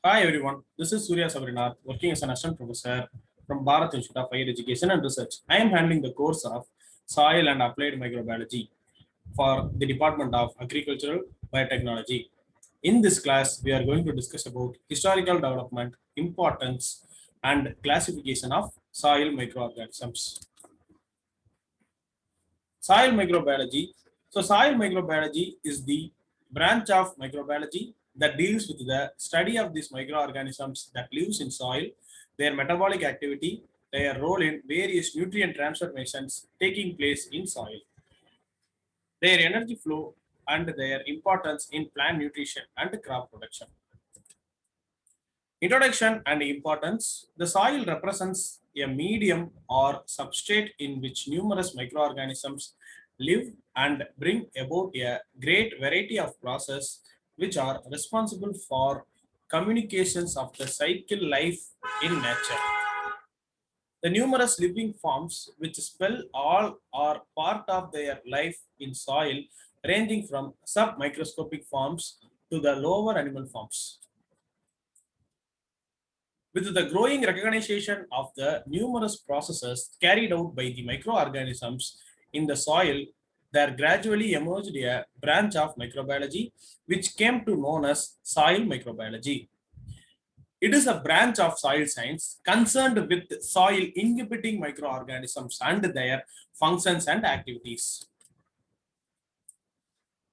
Hi everyone, this is Surya Sabrinath, working as an assistant professor from Bharat Institute of Higher Education and Research. I am handling the course of Soil and Applied Microbiology for the Department of Agricultural Biotechnology. In this class, we are going to discuss about historical development, importance, and classification of soil microorganisms. Soil microbiology. So, soil microbiology is the branch of microbiology that deals with the study of these microorganisms that lives in soil, their metabolic activity, their role in various nutrient transformations taking place in soil, their energy flow, and their importance in plant nutrition and crop production. Introduction and importance. The soil represents a medium or substrate in which numerous microorganisms live and bring about a great variety of processes which are responsible for communications of the cycle life in nature. The numerous living forms which spell all or part of their life in soil, ranging from submicroscopic forms to the lower animal forms. With the growing recognition of the numerous processes carried out by the microorganisms in the soil, there gradually emerged a branch of microbiology which came to known as soil microbiology. It is a branch of soil science concerned with soil inhibiting microorganisms and their functions and activities.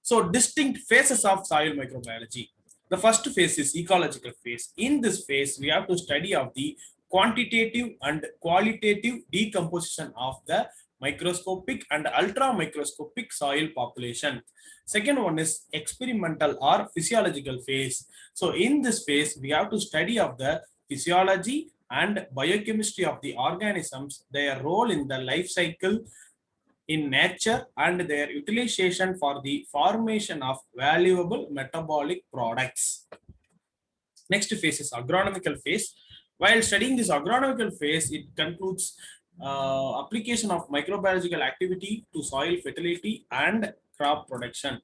So, distinct phases of soil microbiology. The first phase is ecological phase. In this phase, we have to study of the quantitative and qualitative decomposition of the microscopic and ultra microscopic soil population. Second one is experimental or physiological phase. So in this phase, we have to study of the physiology and biochemistry of the organisms, their role in the life cycle in nature and their utilization for the formation of valuable metabolic products. Next phase is agronomical phase. While studying this agronomical phase, it concludes application of microbiological activity to soil fertility and crop production.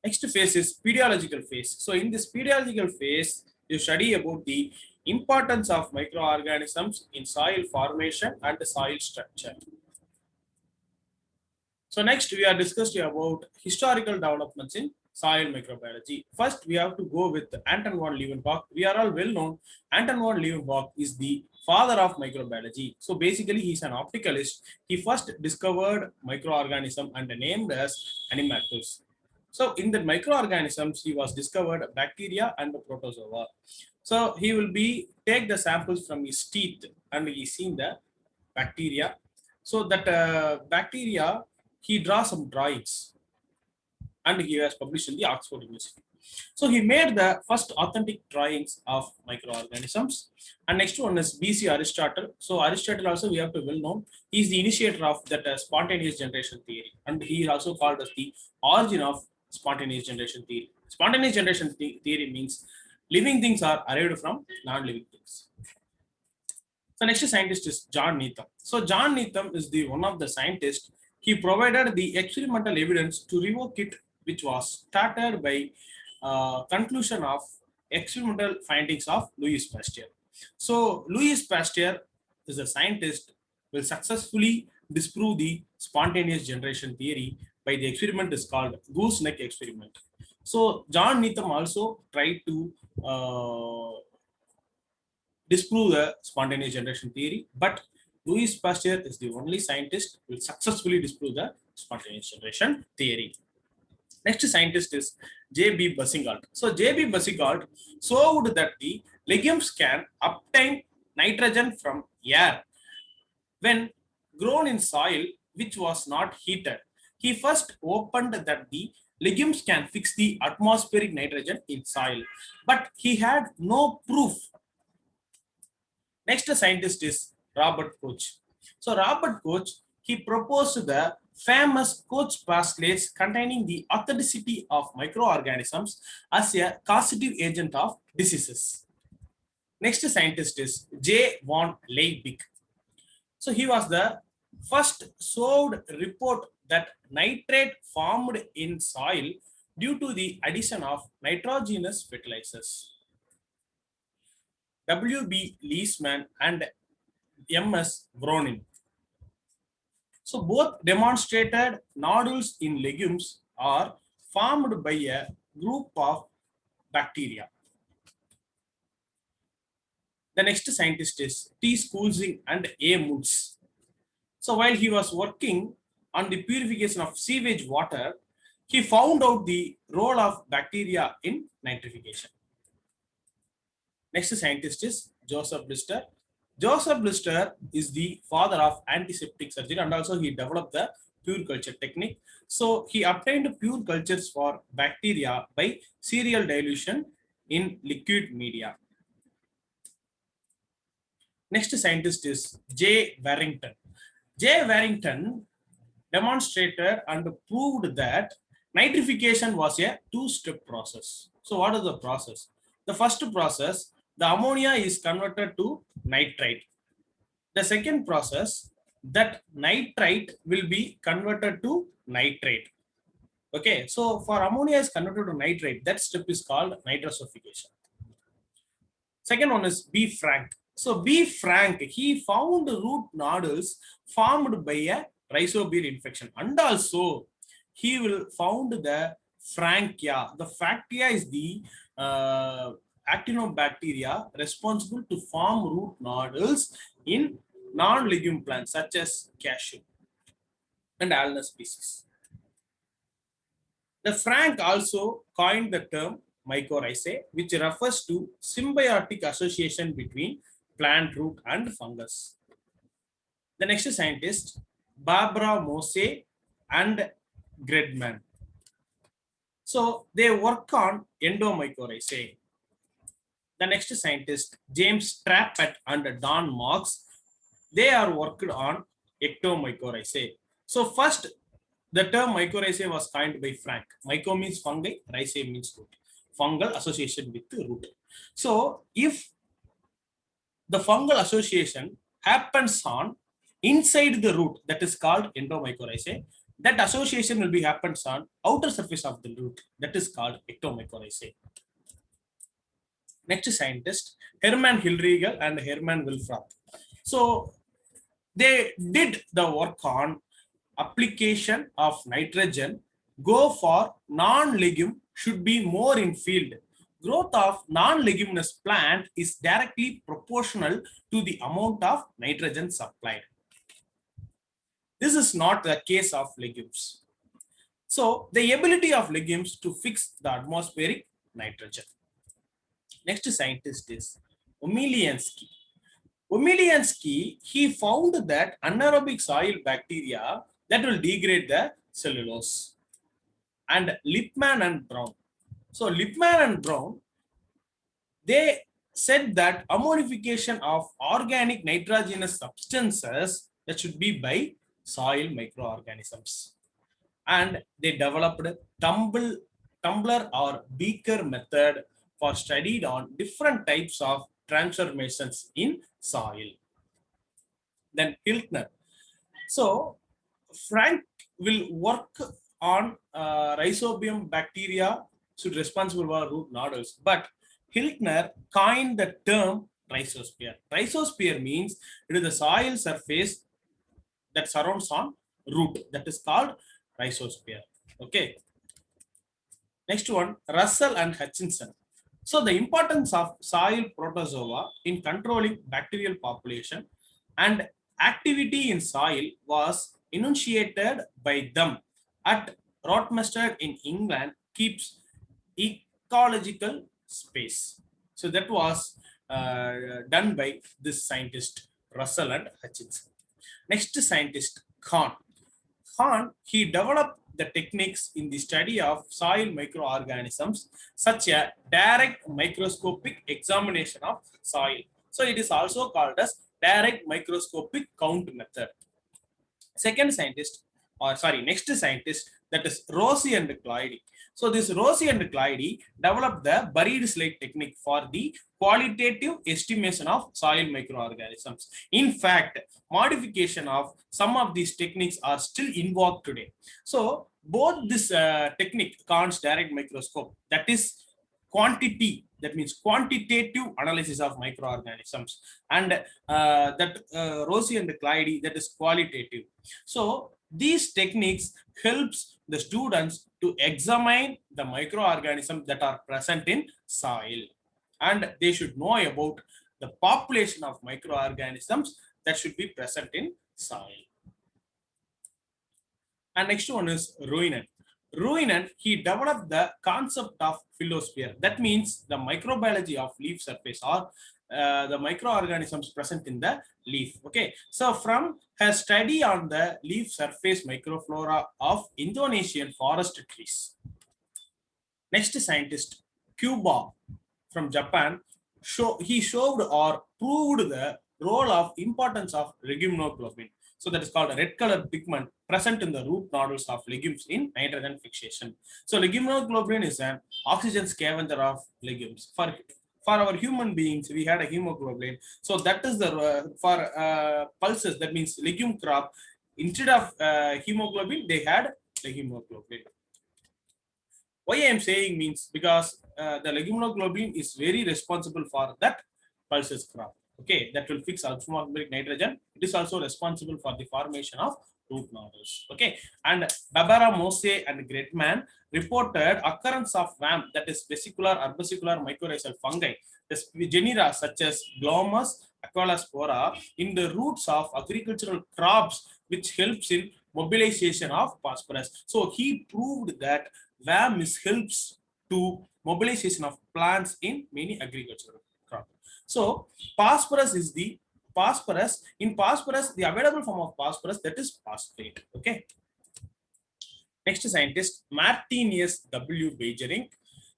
Next phase is pediological phase. So in this pediological phase, you study about the importance of microorganisms in soil formation and soil structure. So next we are discussing about historical developments in soil microbiology. First, we have to go with Anton von Leeuwenhoek. We are all well known. Anton von Leeuwenhoek is the father of microbiology. So basically, he is an opticalist. He first discovered microorganism and named as animalcules. So in the microorganisms, he was discovered bacteria and protozoa. So he will be take the samples from his teeth and he seen the bacteria. So that bacteria, he draws some drawings and he was published in the Oxford University. So he made the first authentic drawings of microorganisms. And next one is BC Aristotle. So Aristotle also we have to well known. He is the initiator of that spontaneous generation theory. And he is also called as the origin of spontaneous generation theory. Spontaneous generation theory means living things are arrived from non-living things. So next scientist is John Needham. So John Needham is the one of the scientists. He provided the experimental evidence to revoke it, which was started by conclusion of experimental findings of Louis Pasteur. So Louis Pasteur is a scientist will successfully disprove the spontaneous generation theory by the experiment is called gooseneck experiment. So John Needham also tried to disprove the spontaneous generation theory, but Louis Pasteur is the only scientist who will successfully disprove the spontaneous generation theory. Next scientist is J.B. Boussingault. So J.B. Boussingault showed that the legumes can obtain nitrogen from air when grown in soil which was not heated. He first opened that the legumes can fix the atmospheric nitrogen in soil, but he had no proof. Next scientist is Robert Koch. So Robert Koch, he proposed the famous Koch postulates containing the authenticity of microorganisms as a causative agent of diseases. Next scientist is J. von Liebig. So he was the first showed report that nitrate formed in soil due to the addition of nitrogenous fertilizers. W.B. Leisman and M.S. Vronin. So both demonstrated nodules in legumes are formed by a group of bacteria. The next scientist is T. Schoolsing and A. Moods. So while he was working on the purification of sewage water, he found out the role of bacteria in nitrification. Next scientist is Joseph Lister. Joseph Lister is the father of antiseptic surgery, and also he developed the pure culture technique. So he obtained pure cultures for bacteria by serial dilution in liquid media. Next scientist is J. Warrington. J. Warrington demonstrated and proved that nitrification was a two-step process. So what is the process? The first process, the ammonia is converted to nitrite. The second process, that nitrite will be converted to nitrate. Okay, so for ammonia is converted to nitrate, that step is called nitrosification. Second one is B. Frank. So B. Frank, he found root nodules formed by a rhizobium infection, and also he will found the Frankia. The Frankia is the actinobacteria responsible to form root nodules in non-legume plants such as cashew and alnus species. The Frank also coined the term mycorrhizae, which refers to symbiotic association between plant root and fungus. The next scientist, Barbara Mose and Gredman. So they work on endomycorrhizae. The next scientist, James Trappett and Don Marks, they are worked on ectomycorrhizae. So first, the term mycorrhizae was coined by Frank. Myco means fungi, rhizae means root. Fungal association with the root. So if the fungal association happens on inside the root, that is called endomycorrhizae. That association will be happens on outer surface of the root, that is called ectomycorrhizae. Next scientist, Hermann Hillriegel and Hermann Wilfrath. So they did the work on application of nitrogen. Go for non-legume should be more in field. Growth of non-leguminous plant is directly proportional to the amount of nitrogen supplied. This is not the case of legumes. So the ability of legumes to fix the atmospheric nitrogen. Next scientist is Omeliansky. Omeliansky, he found that anaerobic soil bacteria that will degrade the cellulose. And Lippmann and Brown. So Lippmann and Brown, they said that ammonification of organic nitrogenous substances that should be by soil microorganisms. And they developed tumbler or beaker method for studied on different types of transformations in soil. Then Hiltner. So Frank will work on rhizobium bacteria should responsible for root nodules, but Hiltner coined the term rhizosphere. Rhizosphere means it is the soil surface that surrounds on root, that is called rhizosphere. Okay. Next one, Russell and Hutchinson. So the importance of soil protozoa in controlling bacterial population and activity in soil was enunciated by them at Rotmsted in England keeps ecological space. So that was done by this scientist Russell and Hutchinson. Next scientist Kahn. Kahn, he developed the techniques in the study of soil microorganisms, such a direct microscopic examination of soil. So it is also called as direct microscopic count method. Next scientist, that is Rossi and Cloydy. So this Rossi and Cloydy developed the buried slide technique for the qualitative estimation of soil microorganisms. In fact, modification of some of these techniques are still invoked today. So both this technique, Kahn's direct microscope, that is quantity, that means quantitative analysis of microorganisms, and Rossi and Clyde, that is qualitative. So these techniques helps the students to examine the microorganisms that are present in soil, and they should know about the population of microorganisms that should be present in soil. And next one is Ruinen. Ruinen, he developed the concept of phyllosphere. That means the microbiology of leaf surface, or the microorganisms present in the leaf. Okay, so from her study on the leaf surface microflora of Indonesian forest trees. Next scientist, Cuba from Japan, he showed or proved the role of importance of leguminoglobin. So that is called a red color pigment present in the root nodules of legumes in nitrogen fixation. So leguminoglobin is an oxygen scavenger of legumes. For our human beings, we had a hemoglobin. So that is the for pulses, that means legume crop, instead of hemoglobin, they had leguminoglobin. Why I am saying means because the leguminoglobulin is very responsible for that pulses crop. Okay, that will fix atmospheric nitrogen. It is also responsible for the formation of root nodules. Okay, and Barbara Mose and Gretman reported occurrence of WAM, that is vesicular herbicicular mycorrhizal fungi, the genera such as Glomus aqualaspora, in the roots of agricultural crops, which helps in mobilization of phosphorus. So he proved that WAM helps to mobilization of plants in many agricultural crops. So phosphorus is the the available form of phosphorus, that is phosphate. Okay. Next scientist, Martinus W. Beijering.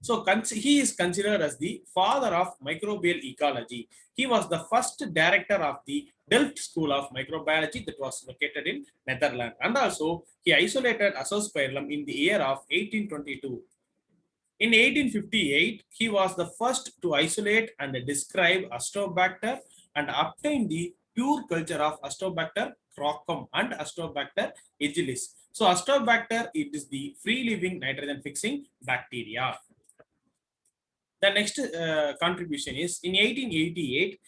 So he is considered as the father of microbial ecology. He was the first director of the Delft School of Microbiology that was located in Netherlands, and also he isolated Azoospermum in the year of 1822. In 1858, he was the first to isolate and describe Astrobacter and obtain the pure culture of Astrobacter crocum and Astrobacter agilis. So Astrobacter, it is the free-living nitrogen-fixing bacteria. The next contribution is in 1888,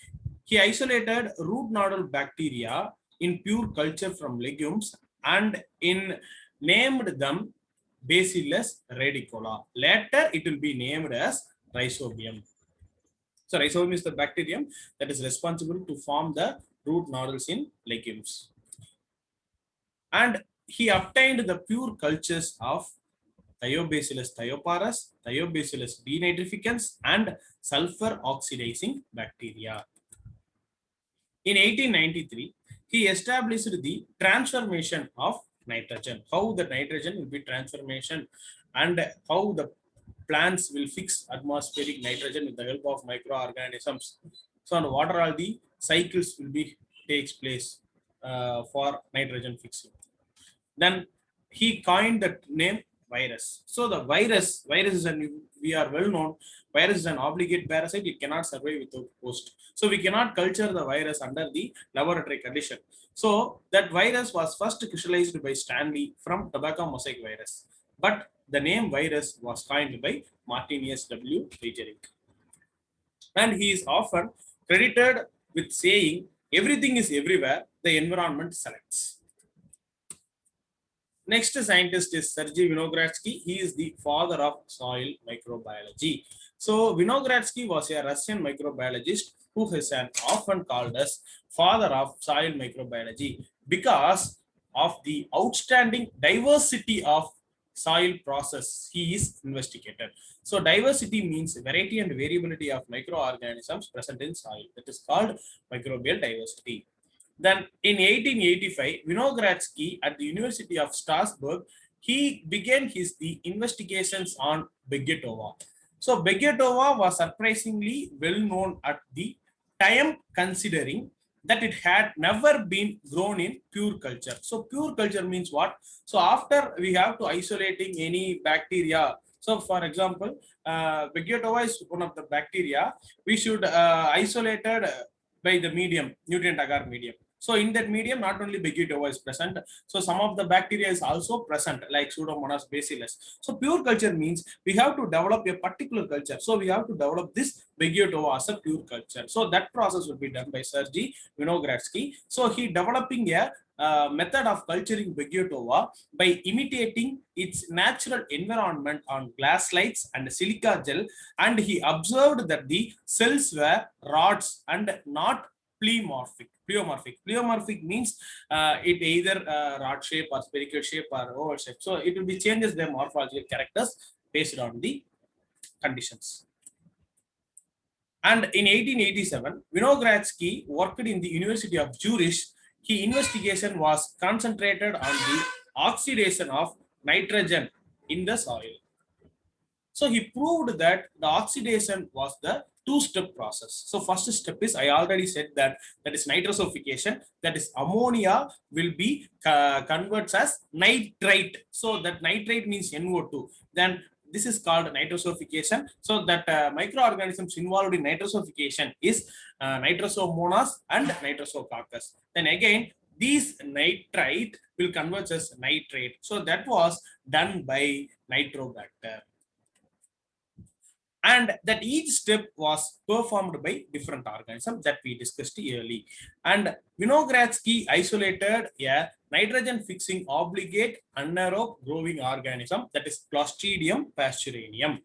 he isolated root nodule bacteria in pure culture from legumes and named them Bacillus radicola. Later, it will be named as Rhizobium. So Rhizobium is the bacterium that is responsible to form the root nodules in legumes. And he obtained the pure cultures of Thiobacillus thioparus, Thiobacillus denitrificans, and sulfur oxidizing bacteria. In 1893, he established the transformation of nitrogen, how the nitrogen will be transformation and how the plants will fix atmospheric nitrogen with the help of microorganisms. So, and what are all the cycles will be takes place for nitrogen fixing. Then he coined the name virus. So the virus is we are well known, virus is an obligate parasite, it cannot survive without host. So we cannot culture the virus under the laboratory condition. So that virus was first crystallized by Stanley from tobacco mosaic virus. But the name virus was coined by Martinus W. Beijering. And he is often credited with saying, everything is everywhere, the environment selects. Next scientist is Sergei Vinogradsky. He is the father of soil microbiology. So Vinogradsky was a Russian microbiologist who is often called as father of soil microbiology because of the outstanding diversity of soil process he is investigated. So diversity means variety and variability of microorganisms present in soil. That is called microbial diversity. Then in 1885, Vinogradsky at the University of Strasbourg, he began the investigations on Begetova. So Begetova was surprisingly well known at the time, considering that it had never been grown in pure culture. So pure culture means what? So after we have to isolating any bacteria. So for example, Begetova is one of the bacteria. We should isolated by the medium, nutrient agar medium. So in that medium, not only Beggiatoa is present, so some of the bacteria is also present, like Pseudomonas bacillus. So pure culture means we have to develop a particular culture. So we have to develop this Beggiatoa as a pure culture. So that process will be done by Sergei Vinogradsky. So he developing a method of culturing Beggiatoa by imitating its natural environment on glass slides and silica gel, and he observed that the cells were rods and not pleomorphic. Pleomorphic means it either rod shape or spherical shape or oval shape. So it will be changes their morphological characters based on the conditions. And in 1887, Vinogradsky worked in the University of Zurich. His investigation was concentrated on the oxidation of nitrogen in the soil. So he proved that the oxidation was the two-step process. So first step is, I already said that is nitrosification. That is ammonia will be converts as nitrite. So that nitrite means NO2. Then this is called nitrosification. So that microorganisms involved in nitrosification is Nitrosomonas and Nitrosococcus. Then again, these nitrite will convert as nitrate. So that was done by Nitrobacter. And that each step was performed by different organisms that we discussed early. And Vinogradsky isolated a nitrogen fixing obligate anaerobe growing organism, that is Clostridium pasturanium.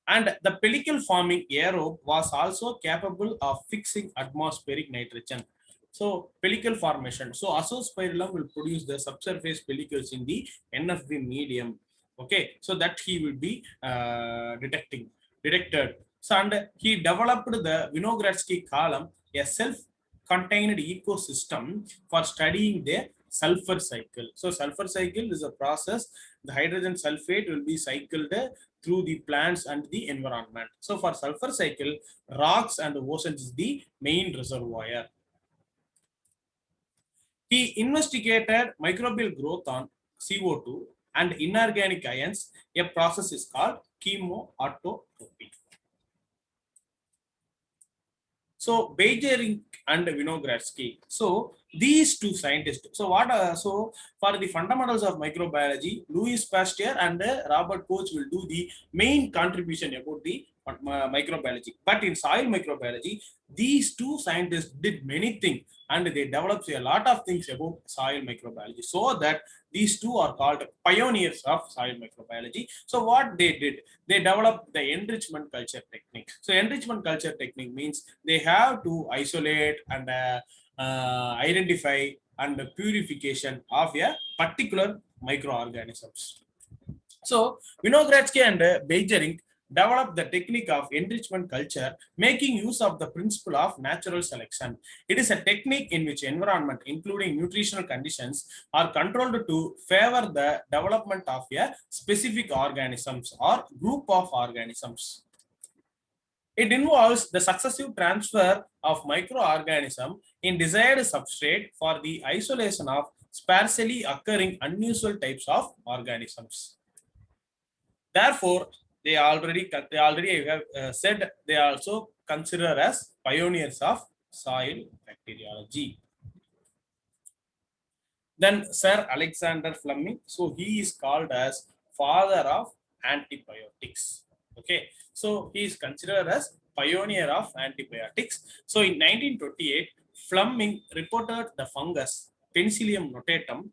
And the pellicle forming aerobe was also capable of fixing atmospheric nitrogen. So pellicle formation. So Azospirillum will produce the subsurface pellicles in the NFB medium. Okay, so that he will be detected. So, and he developed the Vinogradsky column, a self-contained ecosystem for studying the sulfur cycle. So sulfur cycle is a process. The hydrogen sulfate will be cycled through the plants and the environment. So for sulfur cycle, rocks and oceans is the main reservoir. He investigated microbial growth on CO2 and inorganic ions. A process is called chemoautotropy. So Bajering and Vinogradsky. So these two scientists. So what? So for the fundamentals of microbiology, Louis Pasteur and Robert Koch will do the main contribution about the microbiology. But in soil microbiology, these two scientists did many things, and they developed a lot of things about soil microbiology. So that these two are called pioneers of soil microbiology. So what they did, they developed the enrichment culture technique. So enrichment culture technique means they have to isolate and identify and purification of a particular microorganisms. So Vinogradsky and Bajering developed the technique of enrichment culture, making use of the principle of natural selection. It is a technique in which environment, including nutritional conditions, are controlled to favor the development of a specific organisms or group of organisms. It involves the successive transfer of microorganism in desired substrate for the isolation of sparsely occurring unusual types of organisms. Therefore, they already have said they are also considered as pioneers of soil bacteriology. Then Sir Alexander Fleming, so he is called as father of antibiotics. Okay, so he is considered as pioneer of antibiotics. So in 1928, Fleming reported the fungus Penicillium notatum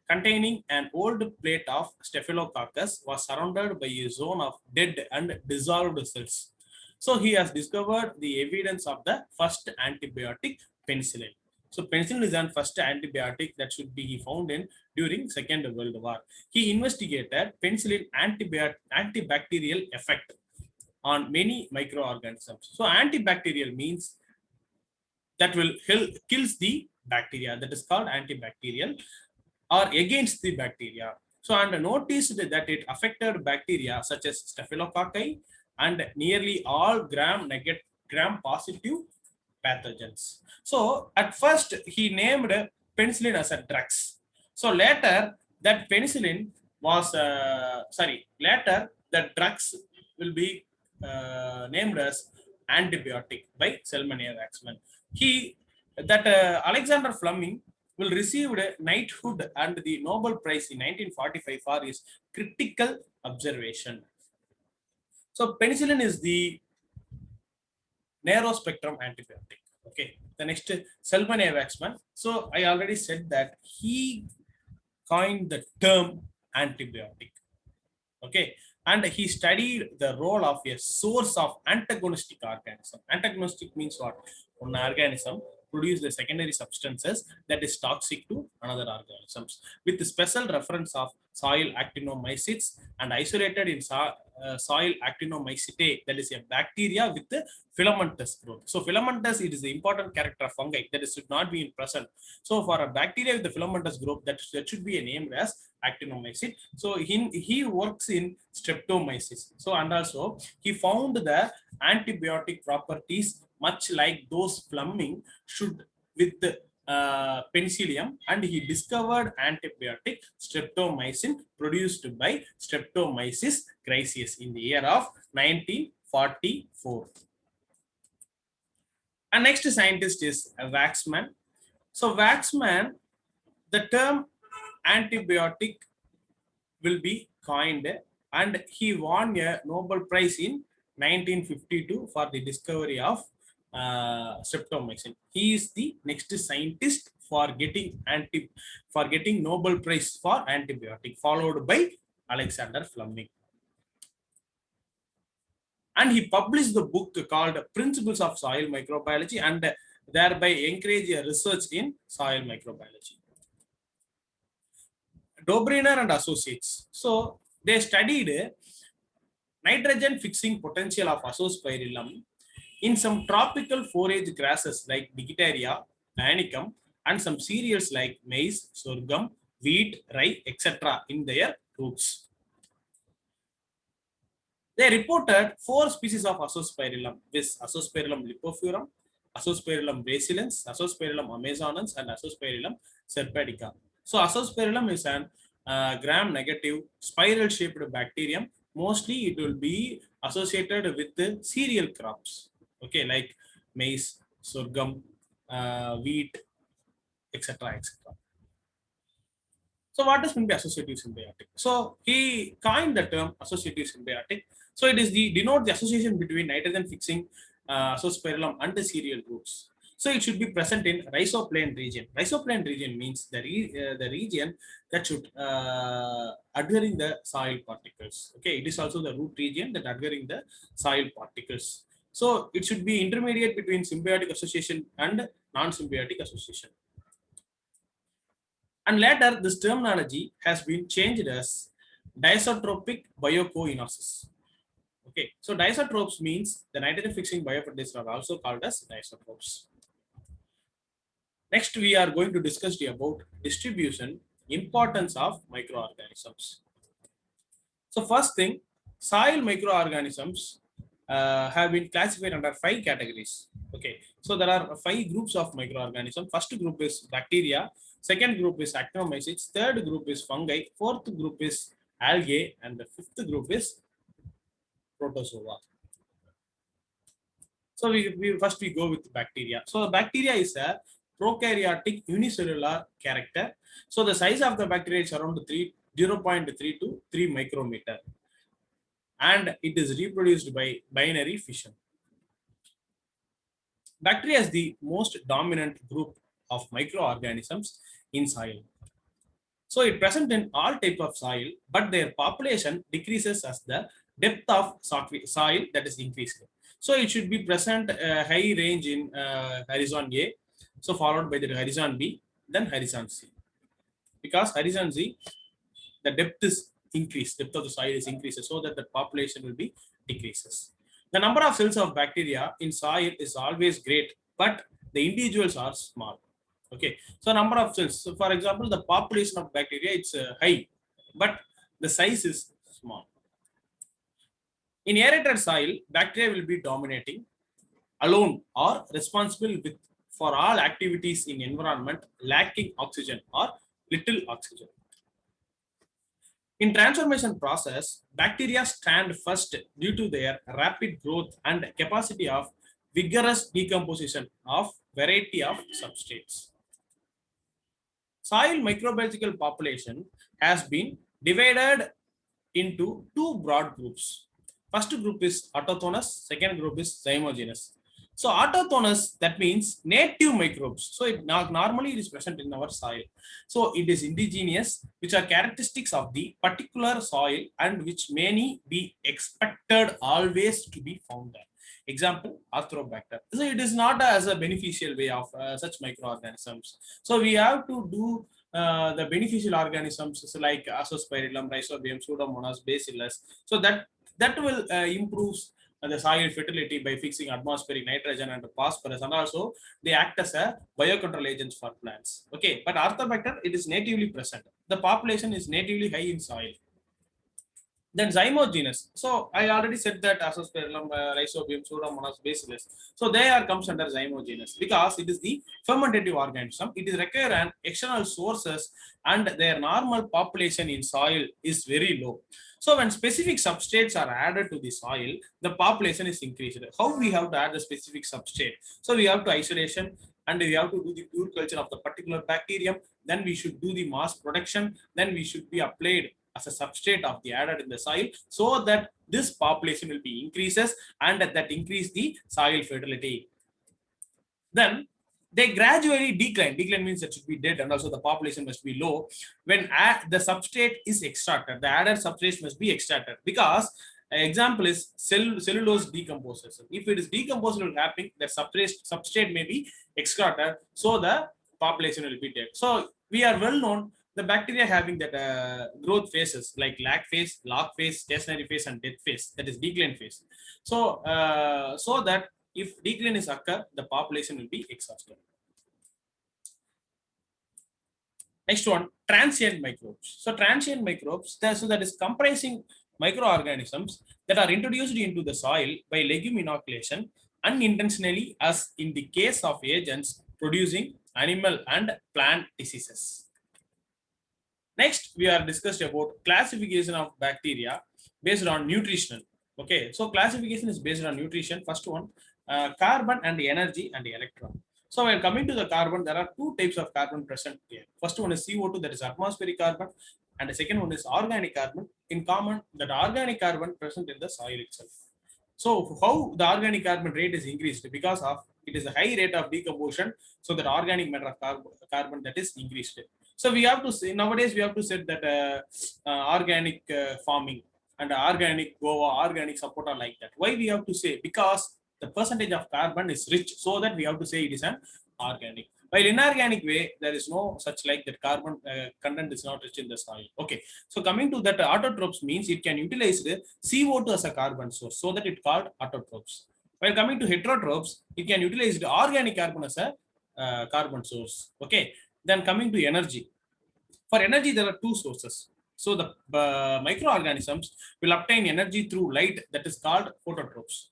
containing an old plate of Staphylococcus was surrounded by a zone of dead and dissolved cells. So he has discovered the evidence of the first antibiotic, penicillin. So penicillin is the first antibiotic that should be found in during Second World War. He investigated penicillin antibacterial effect on many microorganisms. So antibacterial means that will kills the bacteria. That is called antibacterial, or against the bacteria. So and noticed that it affected bacteria such as staphylococci and nearly all gram positive pathogens. So at first he named penicillin as a drugs. So later that penicillin was later the drugs will be named as antibiotic by Selman A. Waxman. He that Alexander Fleming will receive a knighthood and the Nobel Prize in 1945 for his critical observation. So penicillin is the narrow spectrum antibiotic. Okay, the next Selman A. Waxman. So I already said that he coined the term antibiotic. Okay, and he studied the role of a source of antagonistic organism. Antagonistic means what? One organism produce the secondary substances that is toxic to another organisms with the special reference of soil actinomycetes and isolated in soil actinomycete, that is a bacteria with the filamentous growth. So filamentous, it is the important character of fungi that is should not be in present. So for a bacteria with the filamentous growth, that should be named as actinomycete. So he works in streptomyces. So and also he found the antibiotic properties much like those Fleming should with penicillium, and he discovered antibiotic streptomycin produced by Streptomyces griseus in the year of 1944. And next scientist is Waxman. So Waxman, the term antibiotic will be coined, and he won a Nobel Prize in 1952 for the discovery of streptomycin. He is the next scientist for getting Nobel Prize for antibiotic, followed by Alexander Fleming. And he published the book called Principles of Soil Microbiology, and thereby encourage research in soil microbiology. Dobriner and Associates. So they studied nitrogen fixing potential of Azospirillum in some tropical forage grasses like Digitaria, Panicum, and some cereals like maize, sorghum, wheat, rye, etc. in their roots. They reported 4 species of Azospirillum, with Azospirillum lipofusum, Azospirillum bacillens, Azospirillum amazonens, and Azospirillum serpedica. So Azospirillum is an gram-negative spiral-shaped bacterium. Mostly it will be associated with the cereal crops, okay, like maize, sorghum, wheat, etc., etc. So what does mean by associative symbiotic? So he coined the term associative symbiotic. So it is the denote the association between nitrogen fixing Azospirillum and the cereal roots. So it should be present in rhizoplane region. Rhizoplane region means the region that should adhering the soil particles. Okay, it is also the root region that adhering the soil particles. So it should be intermediate between symbiotic association and non-symbiotic association. And later, this terminology has been changed as diazotropic biocoinosis. Okay, so diazotropes means the nitrogen fixing bioproteins are also called as diazotropes. Next, we are going to discuss about distribution, importance of microorganisms. So first thing, soil microorganisms have been classified under 5 categories. Okay, so there are 5 groups of microorganisms. First group is bacteria, second group is actinomycetes, third group is fungi, fourth group is algae, and the fifth group is protozoa. So we first we go with bacteria. So bacteria is a prokaryotic unicellular character. So the size of the bacteria is around 0.3 to 3 micrometer, and it is reproduced by binary fission. Bacteria is the most dominant group of microorganisms in soil. So it present in all type of soil, but their population decreases as the depth of soil that is increased. So it should be present high range in horizon A, so followed by the horizon B, then horizon C. Because horizon C, the depth is increased, depth of the soil is increases, so that the population will be decreases. The number of cells of bacteria in soil is always great, but the individuals are small. Okay, so number of cells. So for example, the population of bacteria, it's high, but the size is small. In aerated soil, bacteria will be dominating alone or responsible for all activities in environment lacking oxygen or little oxygen. In transformation process, bacteria stand first due to their rapid growth and capacity of vigorous decomposition of variety of substrates. Soil microbiological population has been divided into two broad groups. First group is autochthonous, second group is zymogenous. So autochthonous, that means native microbes. So normally it is present in our soil. So it is indigenous, which are characteristics of the particular soil and which may be expected always to be found there. Example, Arthrobacter. So it is not as a beneficial way of such microorganisms. So we have to do the beneficial organisms like Azospirillum, Rhizobium, Pseudomonas, Bacillus. So that will improve the soil fertility by fixing atmospheric nitrogen and phosphorus, and also they act as a biocontrol agents for plants. Okay, but Arthrobacter, it is natively present. The population is natively high in soil. Then zymogenous. So I already said that Azospirillum, Rhizobium, Pseudomonas, Bacillus. So they are comes under zymogenous because it is the fermentative organism. It is require an external sources and their normal population in soil is very low. So when specific substrates are added to the soil, the population is increased. How we have to add the specific substrate? So we have to isolation and we have to do the pure culture of the particular bacterium. Then we should do the mass production. Then we should be applied as a substrate of the added in the soil so that this population will be increases and that increase the soil fertility. Then they gradually decline. Decline means that should be dead and also the population must be low. When the substrate is extracted, the added substrate must be extracted because example is cellulose decomposes. If it is decomposed, it will happen that substrate may be extracted, so the population will be dead. So we are well known the bacteria having that growth phases like lag phase, log phase, stationary phase, and death phase, that is decline phase. So, so that if decline is occur, the population will be exhausted. Next one, transient microbes. So transient microbes, so that is comprising microorganisms that are introduced into the soil by legume inoculation unintentionally, as in the case of agents producing animal and plant diseases. Next, we are discussed about classification of bacteria based on nutritional. Okay, so classification is based on nutrition. First one, carbon and energy and electron. So while coming to the carbon, there are two types of carbon present here. First one is CO2, that is atmospheric carbon, and the second one is organic carbon. In common, that organic carbon present in the soil itself. So how the organic carbon rate is increased? Because of it is a high rate of decomposition, so that organic matter of carbon that is increased. So we have to say nowadays we have to say that organic farming and organic guava, organic sapota like that. Why we have to say? Because the percentage of carbon is rich, so that we have to say it is an organic. While inorganic way, there is no such like that carbon content is not rich in the soil. Okay, so coming to that, autotrophs means it can utilize the CO2 as a carbon source, so that it called autotrophs. While coming to heterotrophs, it can utilize the organic carbon as a carbon source. Okay, then coming to energy. For energy, there are two sources. So the microorganisms will obtain energy through light, that is called phototrophs,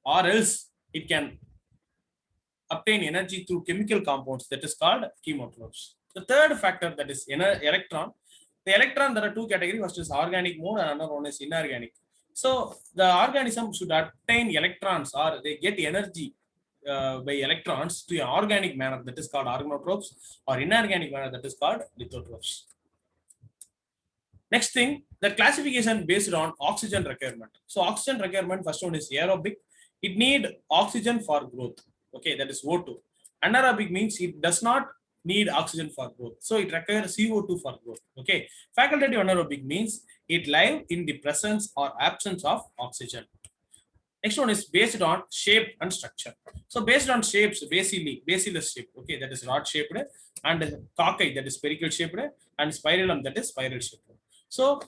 or else it can obtain energy through chemical compounds, that is called chemotrophs. The third factor, that is electron. The electron, there are two categories. First is organic mode and another one is inorganic. So the organism should obtain electrons or they get energy by electrons to an organic manner, that is called organotrophs, or inorganic manner, that is called lithotrophs. Next thing, the classification based on oxygen requirement. So oxygen requirement, first one is aerobic. It need oxygen for growth. Okay, that is O2. Anaerobic means it does not need oxygen for growth. So it requires CO2 for growth. Okay. Facultative anaerobic means it live in the presence or absence of oxygen. Next one is based on shape and structure. So based on shapes, bacillus shape, okay, that is rod shaped, and cocci, that is spherical shaped, and spirillum, that is spiral shaped. So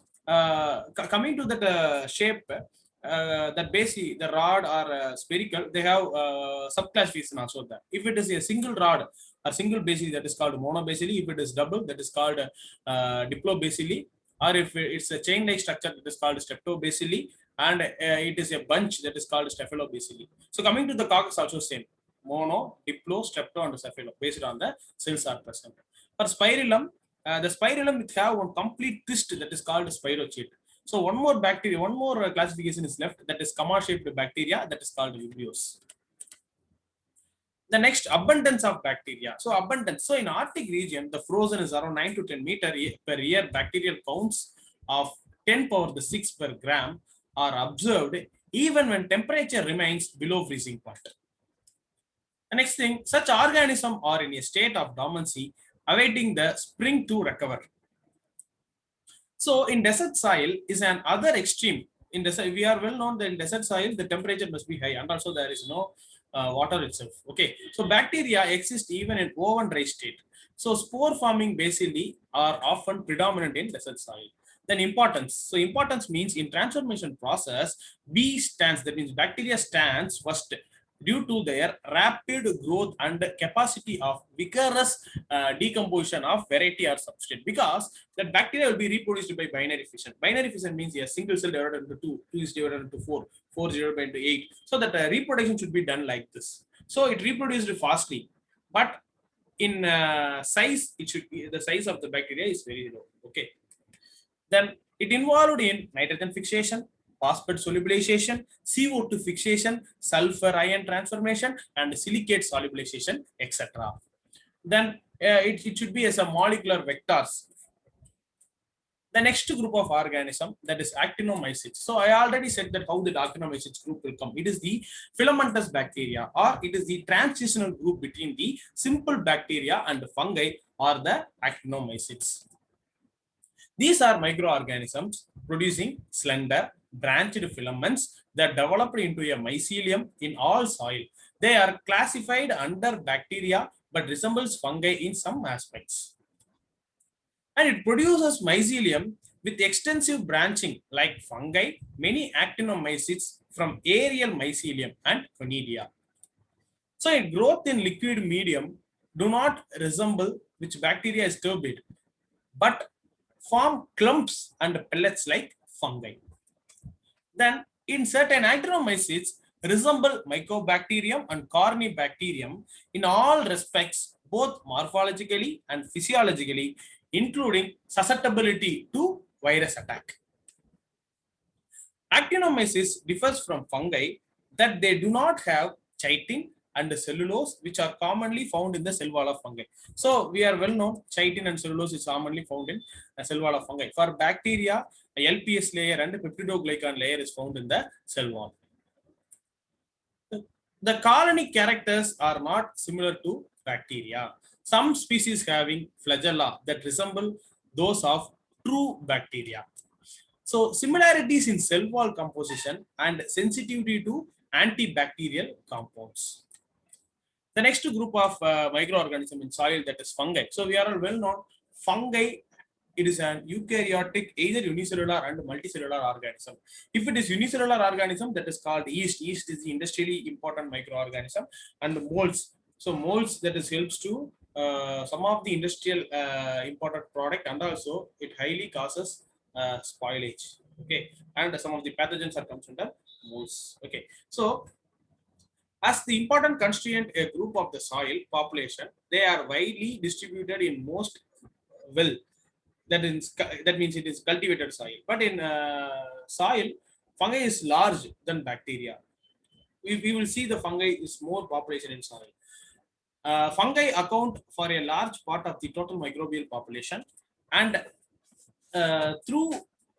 coming to that shape, that basically the rod or spherical, they have subclassification also that. If it is a single rod or single bacilli, that is called monobacilli. If it is double, that is called diplobacilli. Or if it's a chain-like structure, that is called streptobacilli, and it is a bunch, that is called staphylobasilli. So coming to the coccus also same, mono, diplo, strepto, and cephalo, based on the cells are present. For spirillum, the spirillum will have one complete twist, that is called spirochete. So one more bacteria, one more classification is left, that is comma-shaped bacteria, that is called vibrios. The next, abundance of bacteria. So abundance. So in Arctic region, the frozen is around 9 to 10 meter per year. Bacterial counts of 10 power the 6 per gram are observed even when temperature remains below freezing point. The next thing, such organisms are in a state of dormancy, awaiting the spring to recover. So in desert soil is an other extreme. In desert, we are well known that in desert soil the temperature must be high, and also there is no water itself. Okay, so bacteria exist even in oven dry state. So spore forming bacilli are often predominant in desert soil. Then importance. So importance means in transformation process, B stands, that means bacteria stands first due to their rapid growth and capacity of vigorous decomposition of variety or substrate, because that bacteria will be reproduced by binary fission. Binary fission means a single cell divided into 2, 2 is divided into 4, 4 is divided into 8. So that reproduction should be done like this. So it reproduced fastly, but in size, it should be the size of the bacteria is very low. Okay. Then it involved in nitrogen fixation, phosphate solubilization, CO2 fixation, sulfur ion transformation, and silicate solubilization, etc. Then it should be as a molecular vectors. The next group of organism, that is actinomycetes. So I already said that how the actinomycetes group will come. It is the filamentous bacteria, or it is the transitional group between the simple bacteria and fungi, or the actinomycetes. These are microorganisms producing slender, branched filaments that developed into a mycelium in all soil. They are classified under bacteria but resembles fungi in some aspects. And it produces mycelium with extensive branching like fungi, many actinomycetes from aerial mycelium and conidia. So in growth in liquid medium do not resemble which bacteria is turbid, but form clumps and pellets like fungi. Then in certain actinomycetes resemble Mycobacterium and Corynebacterium in all respects, both morphologically and physiologically, including susceptibility to virus attack. Actinomyces differs from fungi that they do not have chitin and cellulose, which are commonly found in the cell wall of fungi. So we are well known, chitin and cellulose is commonly found in the cell wall of fungi. For bacteria, LPS layer and peptidoglycan layer is found in the cell wall. The colony characters are not similar to bacteria. Some species having flagella that resemble those of true bacteria. So similarities in cell wall composition and sensitivity to antibacterial compounds. The next group of microorganism in soil, that is fungi. So we are all well known fungi. It is an eukaryotic, either unicellular and multicellular organism. If it is unicellular organism, that is called yeast. Yeast is the industrially important microorganism, and molds. So molds, that is helps to some of the industrial important product, and also it highly causes spoilage. Okay, and some of the pathogens are comes under molds. Okay, so as the important constituent a group of the soil population, they are widely distributed in most well. That means it is cultivated soil. But in soil, fungi is large than bacteria. We will see the fungi is more population in soil. Fungi account for a large part of the total microbial population, and through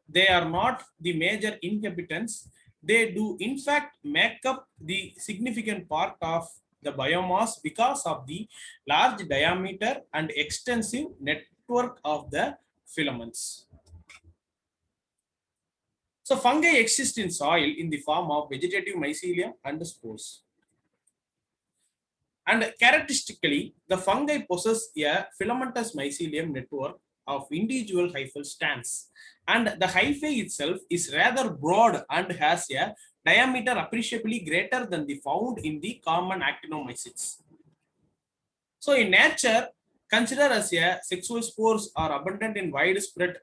they are not the major inhabitants, they do in fact make up the significant part of the biomass because of the large diameter and extensive network of the filaments. So fungi exist in soil in the form of vegetative mycelium and spores. And characteristically, the fungi possess a filamentous mycelium network of individual hyphal stands. And the hyphae itself is rather broad and has a diameter appreciably greater than the found in the common actinomycetes. So in nature, consider as a sexual spores are abundant in widespread.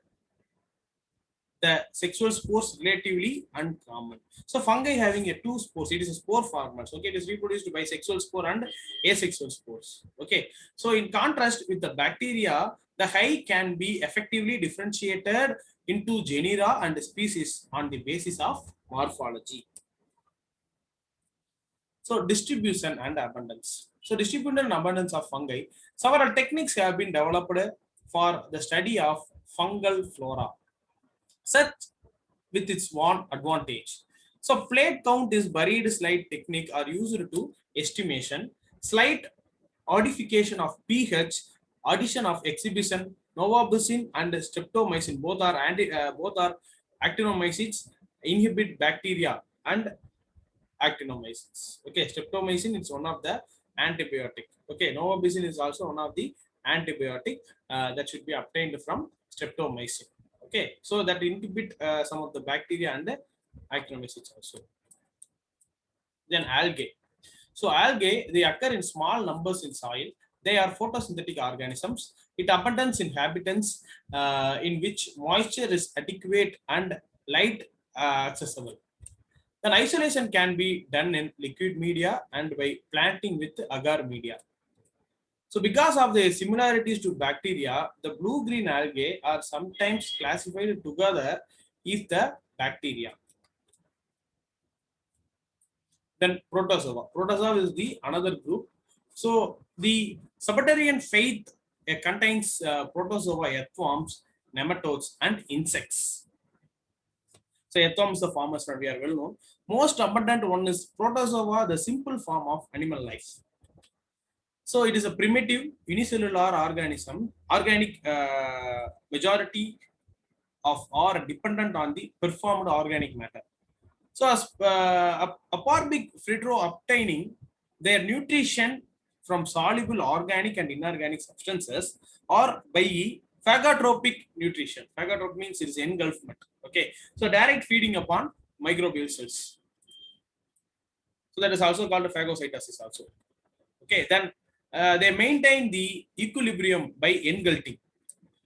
The sexual spores relatively uncommon. So fungi having a two spores, it is a spore formers. Okay, it is reproduced by sexual spore and asexual spores. Okay, so in contrast with the bacteria, the hive can be effectively differentiated into genera and species on the basis of morphology. So distribution and abundance. So distribution and abundance of fungi. Several techniques have been developed for the study of fungal flora, such with its one advantage. So plate count is buried slide technique are used to estimation, slight modification of pH, addition of exhibition, novabicin and streptomycin both are actinomycetes inhibit bacteria and actinomycins. Okay, streptomycin is one of the antibiotic. Okay, novabicin is also one of the antibiotic that should be obtained from streptomycin. Okay, so that inhibit some of the bacteria and the actinomycins also. Then algae. So algae, they occur in small numbers in soil. They are photosynthetic organisms. It abundance in habitats in which moisture is adequate and light accessible. Then isolation can be done in liquid media and by planting with agar media. So because of the similarities to bacteria, the blue-green algae are sometimes classified together with the bacteria. Then protozoa. Protozoa is the another group. So the Sabbatarian faith contains protozoa, earthworms, nematodes, and insects. So earthworm is the farmer's nut, we are well known. Most abundant one is protozoa, the simple form of animal life. So it is a primitive unicellular organism, organic majority of or dependent on the performed organic matter. So as aporbic fritro obtaining their nutrition from soluble organic and inorganic substances or by phagotropic nutrition. Phagotropic means it is engulfment. Okay, so direct feeding upon microbial cells. So that is also called phagocytosis also. Okay, then they maintain the equilibrium by engulfing.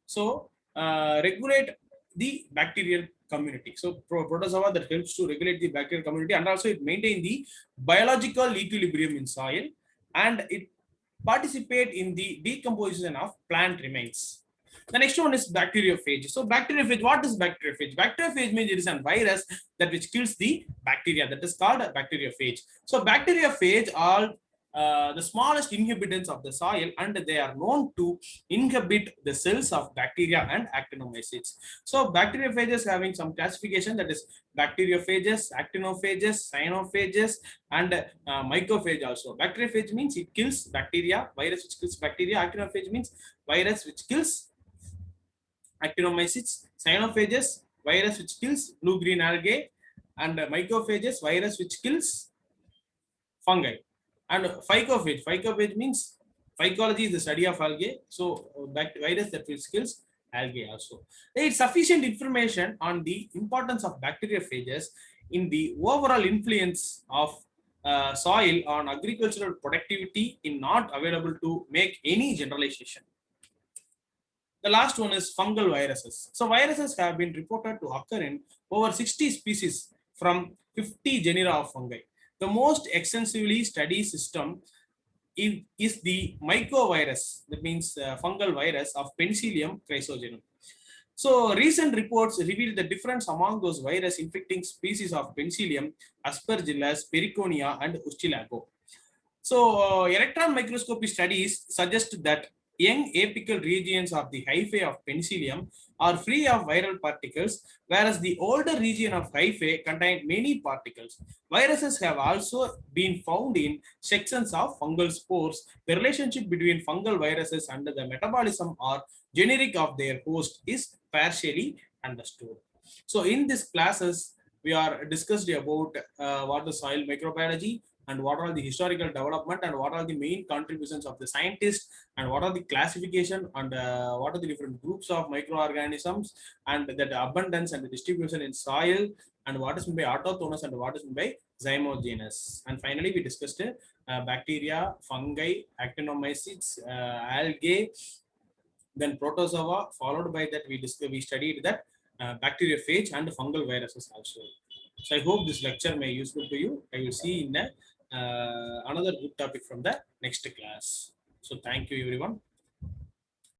So regulate the bacterial community. So protozoa that helps to regulate the bacterial community, and also it maintain the biological equilibrium in soil, and it participate in the decomposition of plant remains. The next one is bacteriophage. So bacteriophage, what is bacteriophage? Bacteriophage means it is a virus that which kills the bacteria. That is called bacteriophage. So bacteriophage are the smallest inhabitants of the soil, and they are known to inhibit the cells of bacteria and actinomycetes. So bacteriophages having some classification, that is bacteriophages, actinophages, cyanophages, and mycophage also. Bacteriophage means it kills bacteria, virus which kills bacteria. Actinophage means virus which kills actinomycetes. Cyanophages, virus which kills blue-green algae, and mycophages, virus which kills fungi. And phycophage means phycology is the study of algae. So virus that will kills algae also. There is sufficient information on the importance of bacteriophages in the overall influence of soil on agricultural productivity in not available to make any generalization. The last one is fungal viruses. So viruses have been reported to occur in over 60 species from 50 genera of fungi. The most extensively studied system is the mycovirus, that means fungal virus of Penicillium chrysogenum. So recent reports reveal the difference among those virus infecting species of Penicillium, Aspergillus, Periconia, and Ustilago. So electron microscopy studies suggest that young apical regions of the hyphae of Penicillium are free of viral particles, whereas the older region of hyphae contained many particles. Viruses have also been found in sections of fungal spores. The relationship between fungal viruses and the metabolism or generic of their host is partially understood. So in these classes, we are discussed about what is soil microbiology, and what are the historical development, and what are the main contributions of the scientists, and what are the classification, and what are the different groups of microorganisms, and the abundance and the distribution in soil, and what is meant by autochthonous and what is meant by zymogenous. And finally, we discussed bacteria, fungi, actinomycetes, algae, then protozoa. Followed by that, we studied that bacteriophage and fungal viruses also. So I hope this lecture may useful to you. I will see in another good topic from the next class. So thank you everyone.